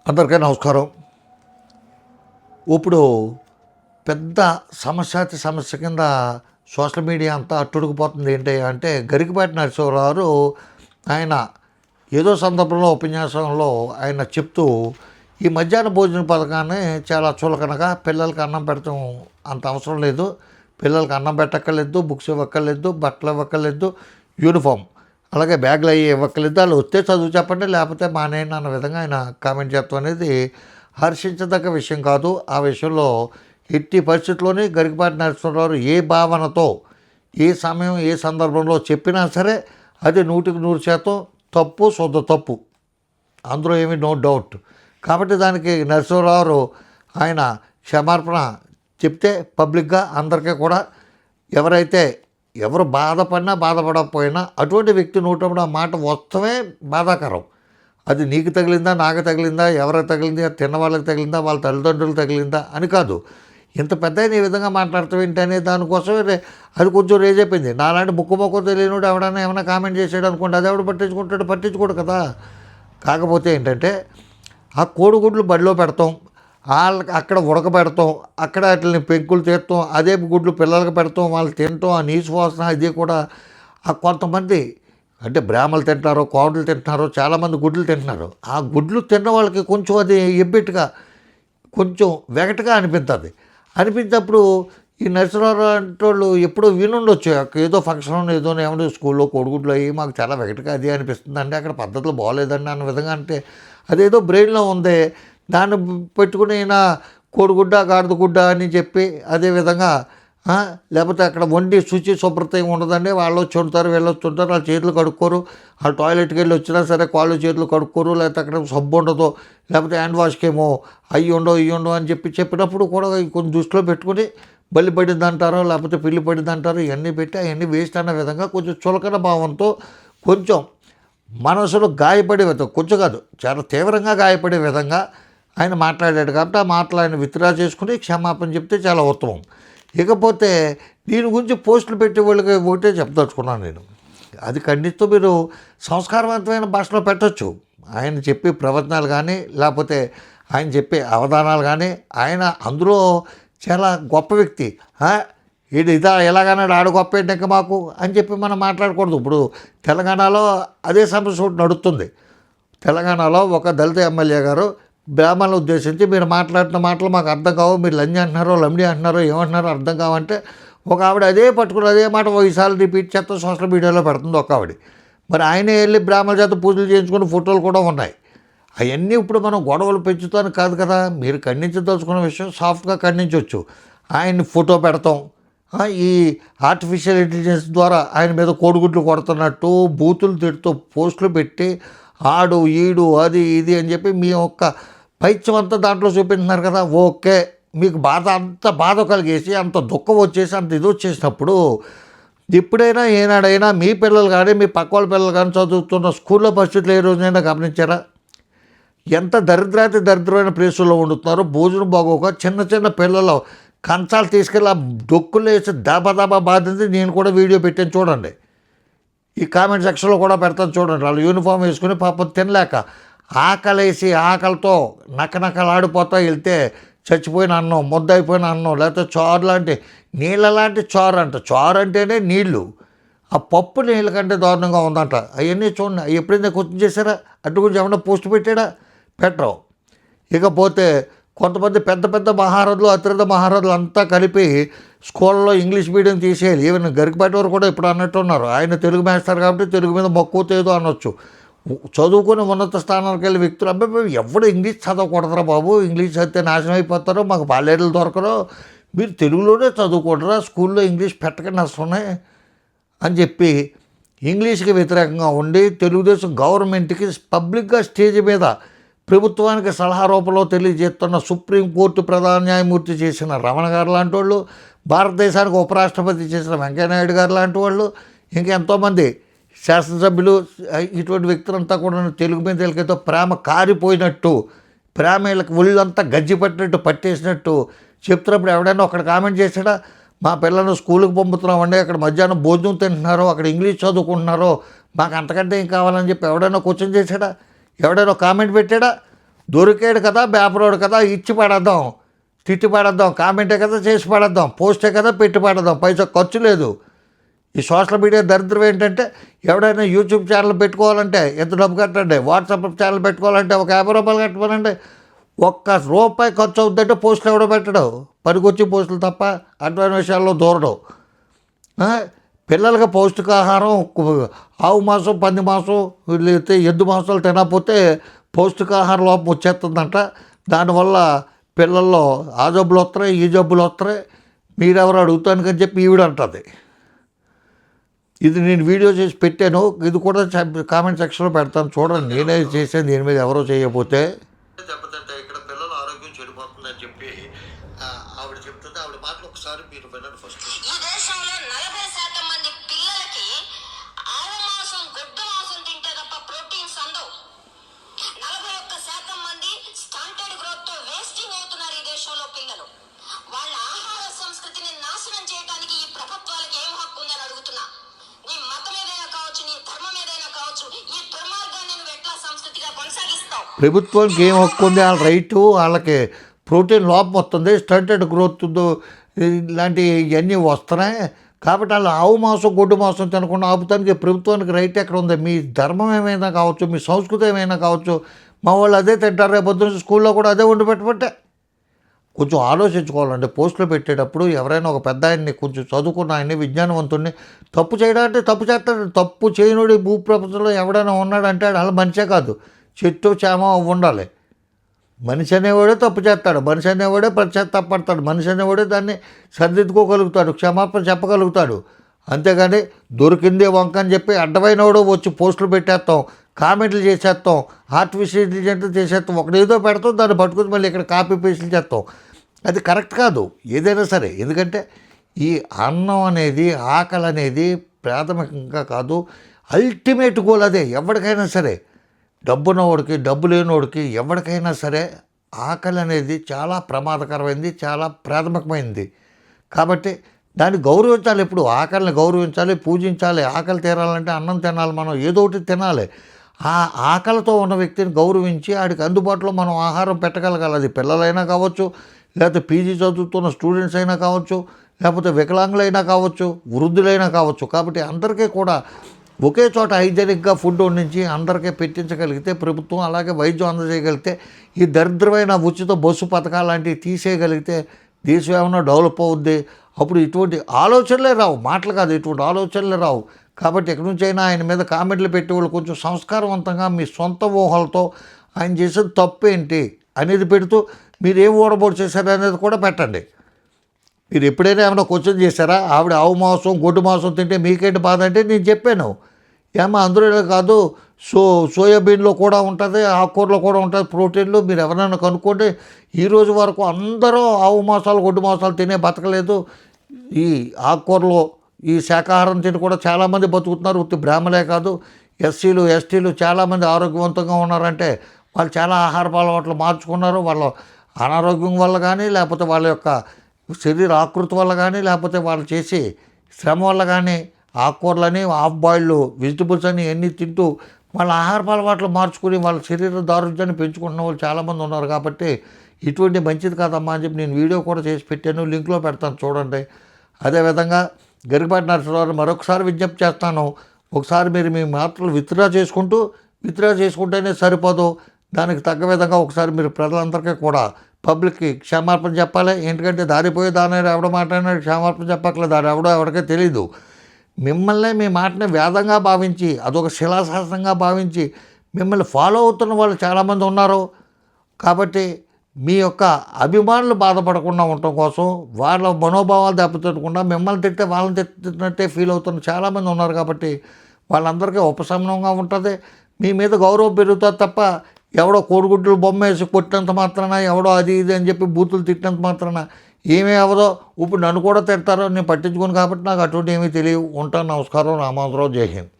అందరికీ నమస్కారం. ఇప్పుడు పెద్ద సమస్య కింద సోషల్ మీడియా అంతా అట్టుడికిపోతుంది. ఏంటి అంటే గరికపాటి నరసింహారావు ఆయన ఏదో సందర్భంలో ఉపన్యాసంలో ఆయన చెప్తూ ఈ మధ్యాహ్న భోజన పథకాన్ని చాలా చులకనగా పిల్లలకి అన్నం పెడతాం అంత అవసరం లేదు, పిల్లలకి అన్నం పెట్టక్కర్లేదు, బుక్స్ ఇవ్వక్కర్లేదు, బట్టలు ఇవ్వక్కర్లేదు, యూనిఫామ్ అలాగే బ్యాగులు అవి ఇవ్వక్కర్లేదు, వాళ్ళు వస్తే చదువు చెప్పండి లేకపోతే మానేయండి అన్న విధంగా ఆయన కామెంట్ చేయడం అనేది హర్షించదగ్గ విషయం కాదు. ఆ విషయంలో ఎట్టి పరిస్థితుల్లోనే గరికపాటి నరసింహారావు ఏ భావనతో ఏ సమయం ఏ సందర్భంలో చెప్పినా సరే అది 100% తప్పు, శుద్ధ తప్పు, అందులో ఏమీ నో డౌట్. కాబట్టి దానికి నరసింహారావు ఆయన క్షమార్పణ చెప్తే పబ్లిక్గా అందరికీ కూడా ఎవరు బాధపడినా బాధపడకపోయినా అటువంటి వ్యక్తి నోటప్పుడు ఆ మాట వస్తమే బాధాకరం. అది నీకు తగిలిందా, నాకు తగిలిందా, ఎవరికి తగిలిందా, తిన్న వాళ్ళకి తగిలిందా, వాళ్ళ తల్లిదండ్రులకు తగిలిందా అని కాదు. ఇంత పెద్ద ఈ విధంగా మాట్లాడతావు ఏంటి అనే దానికోసమే అది కొంచెం రేజ్ అయిపోయింది. నాలాంటి ముక్కు తెలియనుడు ఎవడన్నా ఏమైనా కామెంట్ చేసాడు అనుకోండి, అది ఎవడు పట్టించుకోడు కదా. కాకపోతే ఏంటంటే ఆ కోడిగుడ్లు బడిలో పెడతాం, వాళ్ళకి అక్కడ ఉడకబెడతాం, అక్కడ వాటిని పెంకులు తీస్తాం, అదే గుడ్లు పిల్లలకి పెడతాం, వాళ్ళు తినటం, ఆ నీసు వాసన ఇది కూడా ఆ కొంతమంది అంటే బ్రాహ్మలు తింటున్నారు, కోడలు తింటున్నారు, చాలామంది గుడ్లు తింటున్నారు. ఆ గుడ్లు తిన్న వాళ్ళకి కొంచెం అది ఎబ్బెట్టుగా కొంచెం వెగటగా అనిపించినప్పుడు ఈ నరసింహారావు అంటే వాళ్ళు ఎప్పుడో వినుండొచ్చు, ఏదో ఫంక్షన్ ఏదో ఏమన్నా స్కూల్లో కోడిగుడ్లు అయ్యి మాకు చాలా వెగటగా అది అనిపిస్తుంది అంటే అక్కడ పద్ధతులు బాగోలేదండి అన్న విధంగా అంటే అదేదో బ్రెయిన్లో ఉంది. దాన్ని పెట్టుకుని అయినా కోడిగుడ్డ గాడిద గుడ్డ అని చెప్పి అదేవిధంగా లేకపోతే అక్కడ వండి శుచి శుభ్రత ఏమి ఉండదండి, వాళ్ళు వచ్చి ఉంటారు వీళ్ళు వచ్చి ఉంటారు, వాళ్ళ చేతులు కడుక్కోరు, వాళ్ళు టాయిలెట్కి వెళ్ళి వచ్చినా సరే కాళ్ళు చేతులు కడుక్కోరు, లేకపోతే అక్కడ సబ్బు ఉండదు, లేకపోతే హ్యాండ్ వాష్కి ఏమో అయ్యి ఉండవు అని చెప్పినప్పుడు కూడా కొంచెం దృష్టిలో పెట్టుకుని బలి పడింది అంటారు, లేకపోతే పిల్లి పడింది అంటారు, ఇవన్నీ పెట్టి అవన్నీ వేస్ట్ అన్న విధంగా కొంచెం చులకన భావంతో కొంచెం మనసులో గాయపడే విధంగా, కొంచెం కాదు చాలా తీవ్రంగా గాయపడే విధంగా ఆయన మాట్లాడాడు. కాబట్టి ఆ మాటలు ఆయన విత్డ్రా చేసుకుని క్షమాపణ చెప్తే చాలా ఉత్తమం. ఇకపోతే దీని గురించి పోస్టులు పెట్టే వాళ్ళకి ఒకటే చెప్పదలుచుకున్నాను నేను, అది ఖండిస్తూ మీరు సంస్కారవంతమైన భాషలో పెట్టచ్చు. ఆయన చెప్పే ప్రవచనాలు కానీ లేకపోతే ఆయన చెప్పే అవధానాలు కానీ ఆయన అందులో చాలా గొప్ప వ్యక్తి, ఇదా ఎలాగన్నాడు ఆడు గొప్ప ఏంటి ఇంకా మాకు అని చెప్పి మనం మాట్లాడకూడదు. ఇప్పుడు తెలంగాణలో అదే సమస్య ఒకటి నడుస్తుంది. తెలంగాణలో ఒక దళిత ఎమ్మెల్యే గారు బ్రాహ్మణులను ఉద్దేశించి మీరు మాట్లాడిన మాటలు మాకు అర్థం కావు, మీరు లంజ అంటున్నారో లమ్డి అంటున్నారో ఏమంటున్నారో అర్థం కావంటే ఒక ఆవిడ అదే పట్టుకుని అదే మాట 5 సార్లు రిపీట్ చేస్తే సోషల్ మీడియాలో పెడుతుంది ఒక ఆవిడ. మరి ఆయనే వెళ్ళి బ్రాహ్మణ చేత పూజలు చేయించుకుని ఫోటోలు కూడా ఉన్నాయి. అవన్నీ ఇప్పుడు మనం గొడవలు పెంచుతాను కాదు కదా. మీరు ఖండించదలుచుకున్న విషయం సాఫ్ట్గా ఖండించవచ్చు. ఆయన్ని ఫోటో పెడతాం, ఈ ఆర్టిఫిషియల్ ఇంటెలిజెన్స్ ద్వారా ఆయన మీద కోడిగుడ్లు కొడుతున్నట్టు బూతులు తిడుతూ పోస్టులు పెట్టి ఆడు ఈడు అది ఇది అని చెప్పి మీ యొక్క పైత్యం అంతా దాంట్లో చూపింటున్నారు కదా. ఓకే, మీకు అంత బాధ కలిగేసి అంత దుఃఖం వచ్చేసి అంత ఇది వచ్చేసినప్పుడు ఎప్పుడైనా ఏనాడైనా మీ పిల్లలు కానీ మీ పక్క వాళ్ళ పిల్లలు కానీ చదువుతున్న స్కూల్లో పరిస్థితులు ఏ రోజైనా గమనించారా? ఎంత దరిద్రమైన ప్లేసుల్లో వండుతున్నారో భోజనం బాగోక చిన్న పిల్లలు కంచాలు తీసుకెళ్ళి ఆ డొక్కులు వేసి దాబా బాధింది. నేను కూడా వీడియో పెట్టాను చూడండి, ఈ కామెంట్ సెక్షన్లో కూడా పెడతాను చూడండి. వాళ్ళు యూనిఫామ్ వేసుకుని పాపం తినలేక ఆకలితో నకనకలాడిపోతా వెళ్తే చచ్చిపోయిన అన్నం, ముద్దయిపోయిన అన్నం, లేకపోతే చారు లాంటి నీళ్ళ లాంటి చారు అంటేనే నీళ్ళు, ఆ పప్పు నీళ్ళ కంటే దారుణంగా ఉందంట. అవన్నీ చూడండి, ఎప్పుడైనా కొంచెం చేశారా? అటు గురించి ఏమన్నా పోస్ట్ పెట్టరు. ఇకపోతే కొంతమంది పెద్ద మహారథులు అతిరథ మహారథులు అంతా కలిపి స్కూల్లో ఇంగ్లీష్ మీడియం తీసేయాలి. ఈవెన్ గరికపాటి వారు కూడా ఇప్పుడు అన్నట్టున్నారు, ఆయన తెలుగు మేస్తారు కాబట్టి తెలుగు మీద మక్కువతో ఏదో అనొచ్చు. చదువుకుని ఉన్నత స్థానాలకు వెళ్ళే వ్యక్తులు అబ్బాయి ఎవడు ఇంగ్లీష్ చదవకూడదురా బాబు, ఇంగ్లీష్ చదివితే నాశనం అయిపోతారో, మాకు బాలేళ్ళు దొరకరో, మీరు తెలుగులోనే చదువుకోడరా, స్కూల్లో ఇంగ్లీష్ పెట్టకండి నష్టమే అని చెప్పి ఇంగ్లీష్కి వ్యతిరేకంగా ఉండి తెలుగుదేశం గవర్నమెంట్కి పబ్లిక్గా స్టేజ్ మీద ప్రభుత్వానికి సలహా రూపంలో తెలియజేస్తున్న సుప్రీంకోర్టు ప్రధాన న్యాయమూర్తి చేసిన రమణ గారు లాంటి వాళ్ళు, భారతదేశానికి ఉపరాష్ట్రపతి చేసిన వెంకయ్యనాయుడు గారు లాంటి వాళ్ళు, ఇంకా ఎంతోమంది శాసనసభ్యులు, ఇటువంటి వ్యక్తులంతా కూడా తెలుగు మీద వీళ్ళకైతే ప్రేమ కారిపోయినట్టు, ప్రేమ వీళ్ళకి ఒళ్ళంతా గజ్జి పట్టినట్టు పట్టేసినట్టు చెప్తున్నప్పుడు ఎవడైనా ఒకటి కామెంట్ చేశాడా? మా పిల్లలను స్కూల్కి పంపుతున్నామండి, అక్కడ మధ్యాహ్నం భోజనం తింటున్నారో, అక్కడ ఇంగ్లీష్ చదువుకుంటున్నారో, మాకు అంతకంటే ఏం కావాలని చెప్పి ఎవడైనా క్వశ్చన్ చేశాడా? ఎవడైనా కామెంట్ పెట్టాడా? దొరికాడు కదా బేపరోడు కదా ఇచ్చి పడేద్దాం, తిట్టి పడేద్దాం, కామెంటే కదా చేసి పడేద్దాం, పోస్టే కదా పెట్టి పడేద్దాం, పైసా ఖర్చు లేదు. ఈ సోషల్ మీడియా దరిద్రం ఏంటంటే ఎవడైనా యూట్యూబ్ ఛానల్ పెట్టుకోవాలంటే ఎంత డబ్బు కట్టండి, వాట్సాప్ ఛానల్ పెట్టుకోవాలంటే ఒక 50 రూపాయలు కట్టమనండి, ₹1 ఖర్చు అవుతుందంటే పోస్టులు ఎవడో పెట్టడం, పనికొచ్చి పోస్టులు తప్ప అటువంటి విషయాల్లో దూరడం. పిల్లలకి పౌష్టికాహారం ఆవు మాంసం, పంది మాంసం, లేకపోతే ఎద్దు మాంసాలు తినకపోతే పౌష్టికాహార లోపం వచ్చేస్తుందంట. దానివల్ల పిల్లల్లో ఆ జబ్బులు వస్తున్నాయి, ఈ జబ్బులు వస్తున్నాయి, మీరెవరు అడుగుతానికని చెప్పి ఈవిడ అంటుంది. ఇది నేను వీడియో చేసి పెట్టాను, ఇది కూడా కామెంట్ సెక్షన్లో పెడతాను చూడండి. నేనే చేసాను, దీని మీద ఎవరో చేయకపోతే. దెబ్బతింటే ఇక్కడ పిల్లల ఆరోగ్యం చెడిపోతుందని చెప్పి ఆవిడ చెప్తుంది. ఆవిడ మాటలు ఒకసారి మీరు వినండి ఫస్ట్. ఈ దేశంలో 40% మంది పిల్లలకి ఆవు మాంసం, గొడ్డు మాంసం తింటే తప్ప ప్రోటీన్స్ అందవు. 41% మంది స్టంటెడ్ గ్రోత్ తో వేస్టింగ్ అవుతున్నారు ఈ దేశంలో పిల్లలు. వాళ్ళ ఆహార సంస్కృతిని నాశనం చేయడానికి ఈ ప్రభుత్వాలకు ఏం హక్కు ఉందని అడుగుతున్నా. నీ మతం ఏదైనా కావచ్చు, నీ ధర్మం ఏదైనా కావచ్చు, ఈ దుర్మార్గాన్ని నువ్వు ఎట్లా సంస్కృతిగా కొనసాగిస్తావు? ప్రభుత్వానికి ఏం హక్కు ఉంది? వాళ్ళ రైటు, వాళ్ళకి ప్రోటీన్ లోపం వస్తుంది, స్టంటెడ్ గ్రోత్ ఇలాంటి ఇవన్నీ వస్తున్నాయి కాబట్టి వాళ్ళు ఆవు మాంసం, గొడ్డు మాంసం తినకుండా ఆపుతానికి ప్రభుత్వానికి రైట్ ఎక్కడ ఉంది? మీ ధర్మం ఏమైనా కావచ్చు, మీ సంస్కృతి ఏమైనా కావచ్చు, మా వాళ్ళు అదే తింటారు, రేపు పొద్దున్న స్కూల్లో కూడా అదే వండి పెట్టబట్టే. కొంచెం ఆలోచించుకోవాలండి. పోస్టులు పెట్టేటప్పుడు ఎవరైనా ఒక పెద్ద ఆయన్ని, కొంచెం చదువుకున్న ఆయన్ని, విజ్ఞానవంతుడిని తప్పు చేయడం అంటే తప్పు చేస్తాడు. తప్పు చేయనుడి భూప్రపంచంలో ఎవడైనా ఉన్నాడంటే అలా మనిషే కాదు, చెట్టు చేమ ఉండాలి. మనిషి అనేవాడే తప్పు చేస్తాడు, మనిషి అనేవాడే పశ్చాత్తాపడతాడు, మనిషి అనేవాడే దాన్ని సరిదిద్దుకోగలుగుతాడు, క్షమాపణ చెప్పగలుగుతాడు. అంతేగాని దొరికిందే వంక అని చెప్పి అడ్డమైనవాడు వచ్చి పోస్టులు పెట్టేస్తాం, కామెంట్లు చేసేస్తాం, ఆర్టిఫిషియల్ ఇంటెలిజెంట్ చేసేస్తాం, ఒకటేదో పెడతాం, దాన్ని పట్టుకుని మళ్ళీ ఇక్కడ కాపీ పేస్టులు చేస్తాం. అది కరెక్ట్ కాదు ఏదైనా సరే. ఎందుకంటే ఈ అన్నం అనేది, ఆకలి అనేది ప్రాథమికంగా కాదు, అల్టిమేట్ గోల్ అదే. ఎవరికైనా సరే, డబ్బున్నవాడికి, డబ్బు లేనివాడికి, ఎవరికైనా సరే ఆకలి అనేది చాలా ప్రమాదకరమైంది, చాలా ప్రాథమికమైంది. కాబట్టి దాన్ని గౌరవించాలి. ఎప్పుడు ఆకలిని గౌరవించాలి, పూజించాలి. ఆకలి తీరాలంటే అన్నం తినాలి, మనం ఏదో ఒకటి తినాలి. ఆ ఆకలితో ఉన్న వ్యక్తిని గౌరవించి ఆడికి అందుబాటులో మనం ఆహారం పెట్టగలగాలి. అది పిల్లలైనా కావచ్చు, లేకపోతే పీజీ చదువుతున్న స్టూడెంట్స్ అయినా కావచ్చు, లేకపోతే వికలాంగులైనా కావచ్చు, వృద్ధులైనా కావచ్చు. కాబట్టి అందరికీ కూడా ఒకే చోట హైజెనిక్గా ఫుడ్ వండించి అందరికీ పెట్టించగలిగితే ప్రభుత్వం, అలాగే వైద్యం అందజేయగలిగితే, ఈ దరిద్రమైన ఉచిత బస్సు పథకాలు లాంటివి తీసేయగలిగితే దేశం ఏమైనా డెవలప్ అవుద్ది. అప్పుడు ఇటువంటి ఆలోచనలే రావు, మాటలు కాదు, ఇటువంటి ఆలోచనలే రావు. కాబట్టి ఎక్కడి నుంచైనా ఆయన మీద కామెంట్లు పెట్టేవాళ్ళు కొంచెం సంస్కారవంతంగా మీ సొంత ఊహలతో ఆయన చేసిన తప్పు ఏంటి అనేది పెడుతూ మీరు ఏం ఓడబోటు చేశారు అనేది కూడా పెట్టండి. మీరు ఎప్పుడైనా ఏమైనా క్వశ్చన్ చేశారా? ఆవిడ ఆవు మాంసం, గొడ్డు మాంసం తింటే మీకేంటి బాధ అంటే నేను చెప్పాను. ఏమో అందులో కాదు, సోయాబీన్లో కూడా ఉంటుంది, ఆకుకూరలో కూడా ఉంటుంది ప్రోటీన్లు. మీరు ఎవరైనా కనుక్కోండి. ఈరోజు వరకు అందరూ ఆవు మాంసాలు, గొడ్డు మాంసాలు తినే బతకలేదు. ఈ ఆకుకూరలో ఈ శాకాహారం తిని కూడా చాలామంది బతుకుతున్నారు. ఉత్తి బ్రాహ్మలే కాదు, ఎస్సీలు, ఎస్టీలు చాలామంది ఆరోగ్యవంతంగా ఉన్నారంటే వాళ్ళు చాలా ఆహారపు అలవాట్లు మార్చుకున్నారు. వాళ్ళ అనారోగ్యం వల్ల కానీ, లేకపోతే వాళ్ళ యొక్క శరీర ఆకృతి వల్ల కానీ, లేకపోతే వాళ్ళు చేసే శ్రమ వల్ల కానీ, ఆకుకూరలని, హాఫ్ బాయిల్డ్ వెజిటబుల్స్ అని ఎన్ని తింటూ వాళ్ళ ఆహారపు అలవాట్లు మార్చుకుని వాళ్ళ శరీర దారుణ్యాన్ని పెంచుకుంటున్న వాళ్ళు చాలామంది ఉన్నారు. కాబట్టి ఇటువంటి మంచిది కాదమ్మా అని చెప్పి నేను వీడియో కూడా చేసి పెట్టాను, లింక్లో పెడతాను చూడండి. అదేవిధంగా గరికపాటి నరసింహారావు మరొకసారి విజ్ఞప్తి చేస్తాను. ఒకసారి మీరు మీ మాటలు విత్డ్రా చేసుకుంటేనే సరిపోదు. దానికి తగ్గ విధంగా ఒకసారి మీరు ప్రజలందరికీ కూడా పబ్లిక్కి క్షమాపణ చెప్పాలి. ఎందుకంటే దారిపోయే దాని ఎవడ మాట్లాడినాడు క్షమాపణ చెప్పక్కలేదు, దాని ఎవరికీ తెలీదు. మిమ్మల్ని, మీ మాటని వేదంగా భావించి, అదొక శిలాశాసనంగా భావించి మిమ్మల్ని ఫాలో అవుతున్న వాళ్ళు చాలామంది ఉన్నారు. కాబట్టి మీ యొక్క అభిమానులు బాధపడకుండా ఉండటం కోసం, వాళ్ళ మనోభావాలు దెబ్బతిట్టకుండా, మిమ్మల్ని తిట్టే వాళ్ళని తిట్టినట్టే ఫీల్ అవుతున్న చాలామంది ఉన్నారు. కాబట్టి వాళ్ళందరికీ ఉపశమనంగా ఉంటుంది, మీ మీద గౌరవం పెరుగుతుంది తప్ప ఎవడో కోడిగుడ్లు బొమ్మ వేసి కొట్టినంత మాత్రాన, ఎవడో అది ఇది అని చెప్పి బూతులు తిట్టినంత మాత్రాన ఏమీ అవ్వదో. ఇప్పుడు నన్ను కూడా తిడతారో నేను పట్టించుకోను. కాబట్టి నాకు అటువంటి ఏమీ తెలియవు. ఉంటాను. నమస్కారం. రామారావు. జై హింద్.